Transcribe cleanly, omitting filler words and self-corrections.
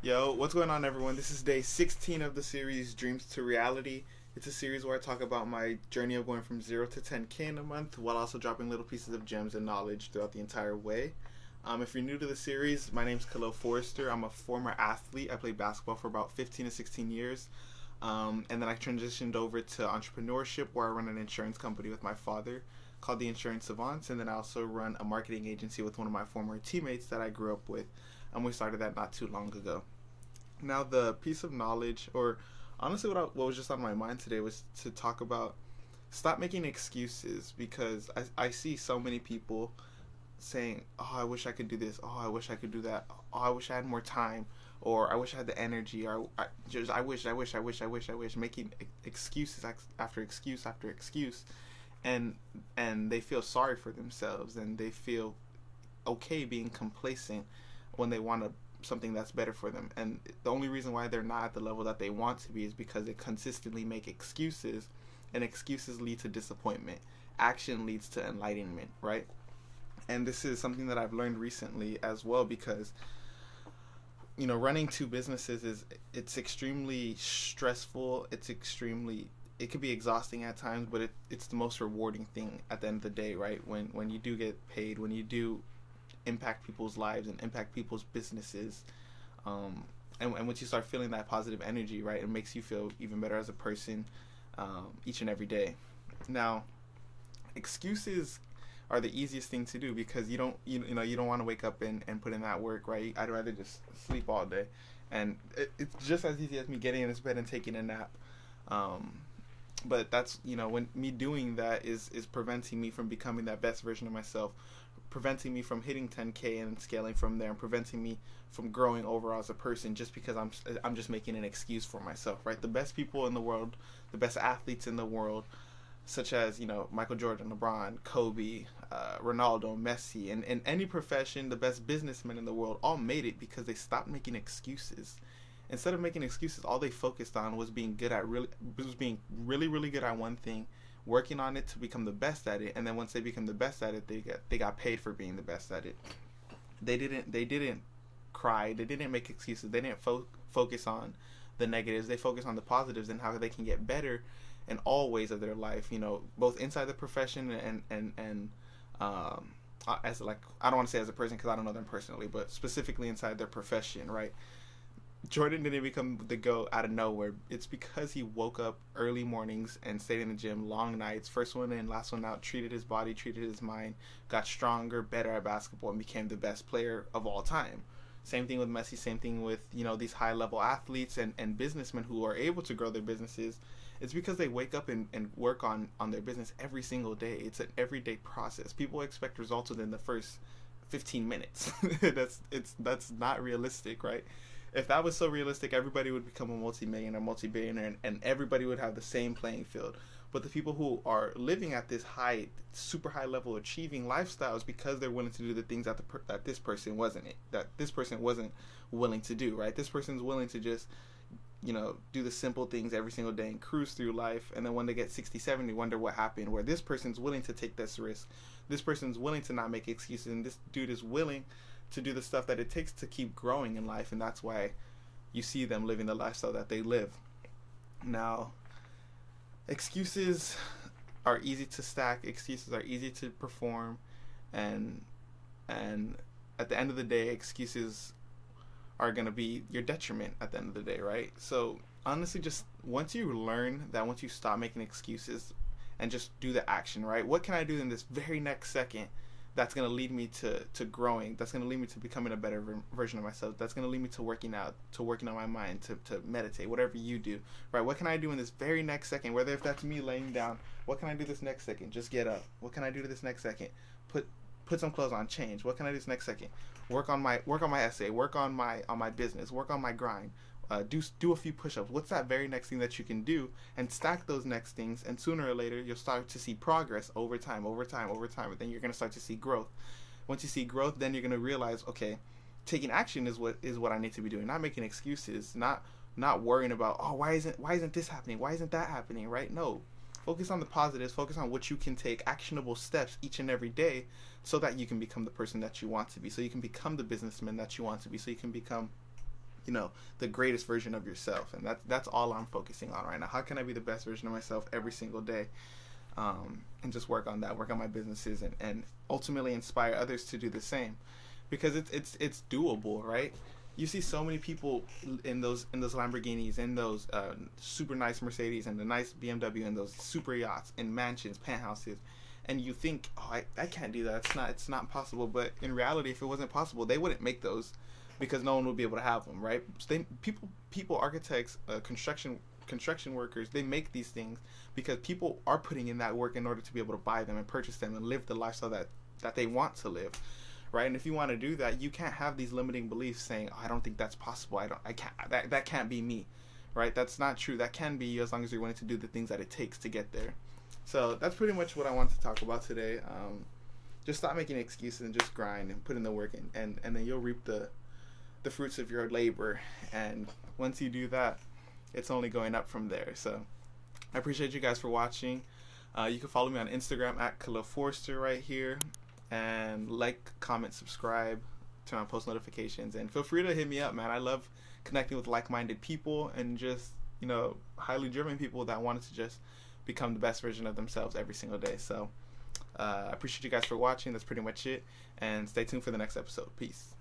Yo, what's going on, everyone? This is day 16 of the series Dreams to Reality. It's a series where I talk about my journey of going from 0 to 10K in a month while also dropping little pieces of gems and knowledge throughout the entire way. If you're new to the series, my name's Khalil Forrester. I'm a former athlete. I played basketball for about 15 to 16 years. And then I transitioned over to entrepreneurship where I run an insurance company with my father called the Insurance Savants. And then I also run a marketing agency with one of my former teammates that I grew up with. And we started that not too long ago. Now, the piece of knowledge, or honestly, what was just on my mind today was to talk about stop making excuses because I see so many people saying, "Oh, I wish I could do this. Oh, I wish I could do that. Oh, I wish I had more time, or I wish I had the energy, or I wish," making excuses after excuse after excuse, and they feel sorry for themselves and they feel okay being complacent when they want something that's better for them. And the only reason why they're not at the level that they want to be is because they consistently make excuses, and excuses lead to disappointment. Action leads to enlightenment, right? And this is something that I've learned recently as well because running two businesses it's extremely stressful. It could be exhausting at times, but it's the most rewarding thing at the end of the day, right? When you do get paid, when you do impact people's lives and impact people's businesses, and once you start feeling that positive energy, right, it makes you feel even better as a person, each and every day. Now, excuses are the easiest thing to do because you don't want to wake up and put in that work, right? I'd rather just sleep all day, and it's just as easy as me getting in this bed and taking a nap. But that's when me doing that is preventing me from becoming that best version of myself, preventing me from hitting 10K and scaling from there, and preventing me from growing overall as a person just because I'm just making an excuse for myself, right? The best people in the world, the best athletes in the world, such as Michael Jordan, LeBron, Kobe, Ronaldo, Messi, and in any profession, the best businessmen in the world all made it because they stopped making excuses. Instead of making excuses, all they focused on was being really really good at one thing, working on it to become the best at it, and then once they become the best at it, they got paid for being the best at it. They didn't cry. They didn't make excuses. They didn't focus on the negatives. They focused on the positives and how they can get better in all ways of their life. Both inside the profession and as like I don't want to say as a person because I don't know them personally, but specifically inside their profession, right? Jordan didn't become the GOAT out of nowhere. It's because he woke up early mornings and stayed in the gym long nights. First one in, last one out, treated his body, treated his mind, got stronger, better at basketball, and became the best player of all time. Same thing with Messi, same thing with, these high level athletes and businessmen who are able to grow their businesses. It's because they wake up and work on their business every single day. It's an everyday process. People expect results within the first 15 minutes. That's not realistic, right? If that was so realistic, everybody would become a multi-millionaire, multi-billionaire, and everybody would have the same playing field. But the people who are living at this high, super high level, achieving lifestyles because they're willing to do the things that this person wasn't willing to do, right? This person's willing to just, do the simple things every single day and cruise through life. And then when they get 60, 70, wonder what happened, where this person's willing to take this risk. This person's willing to not make excuses. And this dude is willing to do the stuff that it takes to keep growing in life, and that's why you see them living the lifestyle that they live. Now, excuses are easy to stack, excuses are easy to perform, and at the end of the day, excuses are going to be your detriment at the end of the day, right? So honestly, just once you stop making excuses and just do the action, right? What can I do in this very next second that's going to lead me to growing, that's going to lead me to becoming a better version of myself, that's going to lead me to working out, to working on my mind, to meditate, whatever you do, right? What can I do in this very next second, whether if that's me laying down, what can I do this next second? Just get up. What can I do this next second? Put some clothes on, change. What can I do this next second? Work on my essay, work on my business, work on my grind. Do a few push-ups. What's that very next thing that you can do, and stack those next things, and sooner or later you'll start to see progress over time, and then you're going to start to see growth. Once you see growth, then you're going to realize, okay, taking action is what I need to be doing, not making excuses, not worrying about, oh, why isn't this happening, why isn't that happening, right? No, focus on the positives, focus on what you can take actionable steps each and every day so that you can become the person that you want to be, so you can become the businessman that you want to be, so you can become the greatest version of yourself. And that's all I'm focusing on right now. How can I be the best version of myself every single day? And just work on that, work on my businesses, and ultimately inspire others to do the same, because it's doable, right? You see so many people in those Lamborghinis, in those super nice Mercedes, and the nice BMW, and those super yachts, and mansions, penthouses, and you think, oh, I can't do that. It's not possible. But in reality, if it wasn't possible, they wouldn't make those, because no one would be able to have them, right? People, architects, construction workers, they make these things because people are putting in that work in order to be able to buy them and purchase them and live the lifestyle that they want to live, right? And if you want to do that, you can't have these limiting beliefs saying, oh, I don't think that's possible, I can't, that can't be me, right? That's not true. That can be you, as long as you're willing to do the things that it takes to get there. So that's pretty much what I want to talk about today. Just stop making excuses and just grind and put in the work, and then you'll reap the fruits of your labor. And once you do that, it's only going up from there. So I appreciate you guys for watching. You can follow me on Instagram at Khalil Forster right here, and like, comment, subscribe, turn on post notifications, and feel free to hit me up, man. I love connecting with like-minded people and just highly driven people that wanted to just become the best version of themselves every single day. So I appreciate you guys for watching. That's pretty much it, and stay tuned for the next episode. Peace.